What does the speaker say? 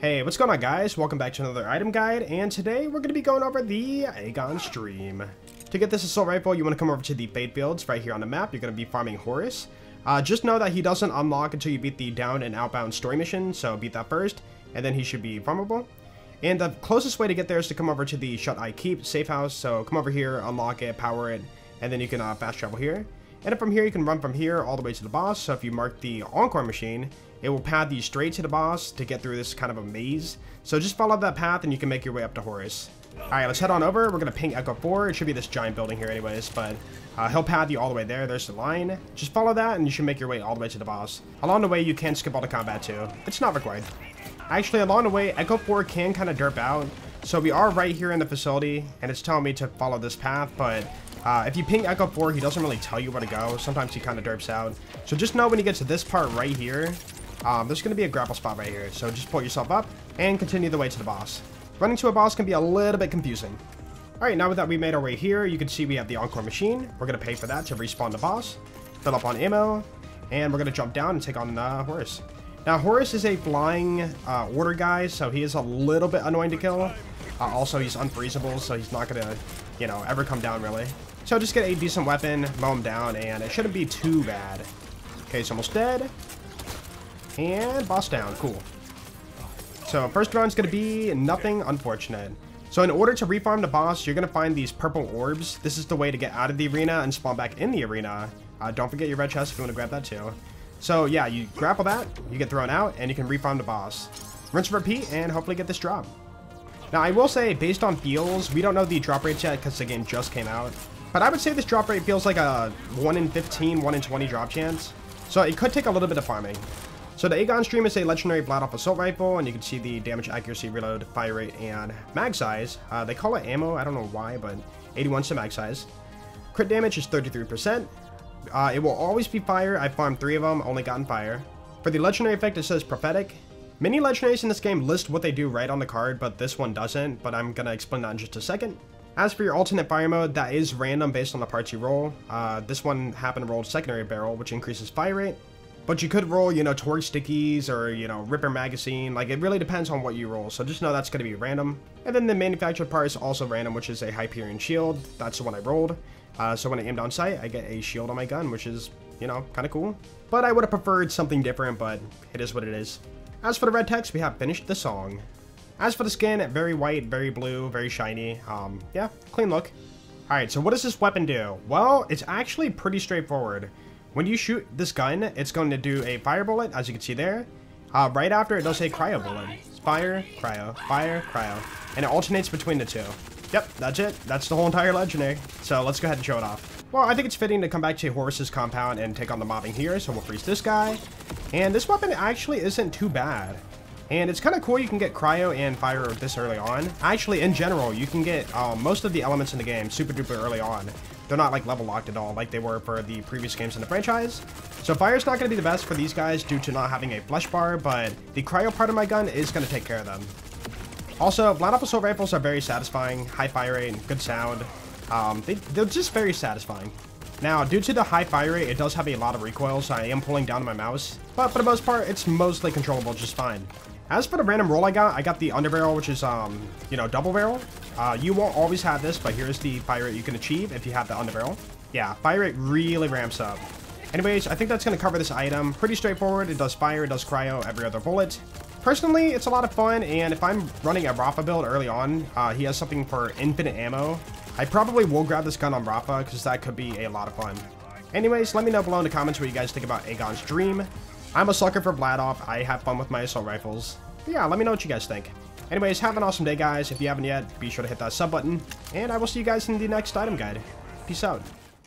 Hey, what's going on, guys? Welcome back to another item guide, and today we're going to be going over the Aegon stream. To get this assault rifle, you want to come over to the Fate Fields right here on the map. You're going to be farming Horus. Just know that he doesn't unlock until you beat the down and outbound story mission, so beat that first, and then he should be farmable. And the closest way to get there is to come over to the Shut Eye Keep safe house, so come over here, unlock it, power it, and then you can fast travel here. And from here, you can run from here all the way to the boss, so if you mark the Encore machine, it will path you straight to the boss to get through this kind of a maze. So just follow that path and you can make your way up to Horus. Alright, let's head on over. We're going to ping Echo 4. It should be this giant building here anyways, but he'll path you all the way there. There's the line. Just follow that and you should make your way all the way to the boss. Along the way, you can skip all the combat too. It's not required. Actually, along the way, Echo 4 can kind of derp out. So we are right here in the facility and it's telling me to follow this path, but if you ping Echo 4, he doesn't really tell you where to go. Sometimes he kind of derps out. So just know when you get to this part right here, there's going to be a grapple spot right here, so just pull yourself up and continue the way to the boss. Running to a boss can be a little bit confusing. Alright, now that we made our way here, you can see we have the Encore machine. We're going to pay for that to respawn the boss, fill up on ammo, and we're going to jump down and take on Horus. Now, Horus is a flying order guy, so he is a little bit annoying to kill. Also, he's unfreezable, so he's not going to, you know, ever come down really. So just get a decent weapon, mow him down, and it shouldn't be too bad. Okay, he's almost dead. And boss down, cool. So first round's gonna be nothing unfortunate. So in order to refarm the boss, you're gonna find these purple orbs. This is the way to get out of the arena and spawn back in the arena. Don't forget your red chest if you wanna grab that too. So yeah, you grapple that, you get thrown out, and you can refarm the boss. Rinse and repeat, and hopefully get this drop. Now I will say, based on feels, we don't know the drop rates yet because the game just came out. But I would say this drop rate feels like a 1 in 15, 1 in 20 drop chance. So it could take a little bit of farming. So the Aegon stream is a legendary Blast-Off assault rifle, and you can see the damage, accuracy, reload, fire rate, and mag size. They call it ammo, I don't know why, but 81 to mag size. Crit damage is 33%. It will always be fire. I farmed 3 of them, only gotten fire. For the legendary effect, it says prophetic. Many legendaries in this game list what they do right on the card, but this one doesn't, but I'm gonna explain that in just a second. As for your alternate fire mode, that is random based on the parts you roll. This one happened to roll secondary barrel, which increases fire rate. But you could roll, you know, torch stickies or, you know, ripper magazine. Like, it really depends on what you roll. So just know that's going to be random. And then the manufactured part is also random, which is a Hyperion shield. That's the one I rolled. So when I aimed on sight, I get a shield on my gun, which is, you know, kind of cool. But I would have preferred something different, but it is what it is. As for the red text, we have finished the song. As for the skin, very white, very blue, very shiny. Yeah, clean look. Alright, so what does this weapon do? Well, it's actually pretty straightforward. When you shoot this gun, it's going to do a fire bullet, as you can see there. Right after, it does a cryo bullet. It's fire, cryo, and it alternates between the two. Yep, that's it. That's the whole entire legendary. So let's go ahead and show it off. Well, I think it's fitting to come back to Horus's compound and take on the mobbing here, so we'll freeze this guy. And this weapon actually isn't too bad. And it's kind of cool you can get cryo and fire this early on. Actually, in general, you can get most of the elements in the game super duper early on. They're not like level locked at all like they were for the previous games in the franchise. So fire's not going to be the best for these guys due to not having a flesh bar, but the cryo part of my gun is going to take care of them. Also, Blast-Off assault rifles are very satisfying, high fire rate, and good sound. They're just very satisfying. Now, due to the high fire rate, it does have a lot of recoil, so I am pulling down my mouse. But for the most part, it's mostly controllable just fine. As for the random roll I got the underbarrel, which is, you know, double barrel. You won't always have this, but here's the fire rate you can achieve if you have the underbarrel. Yeah, fire rate really ramps up. Anyways, I think that's going to cover this item. Pretty straightforward. It does fire, it does cryo, every other bullet. Personally, it's a lot of fun, and if I'm running a Rafa build early on, he has something for infinite ammo. I probably will grab this gun on Rafa, because that could be a lot of fun. Anyways, let me know below in the comments what you guys think about Aegon's dream. I'm a sucker for Blast-Off. I have fun with my assault rifles. But yeah, let me know what you guys think. Anyways, have an awesome day, guys. If you haven't yet, be sure to hit that sub button. And I will see you guys in the next item guide. Peace out.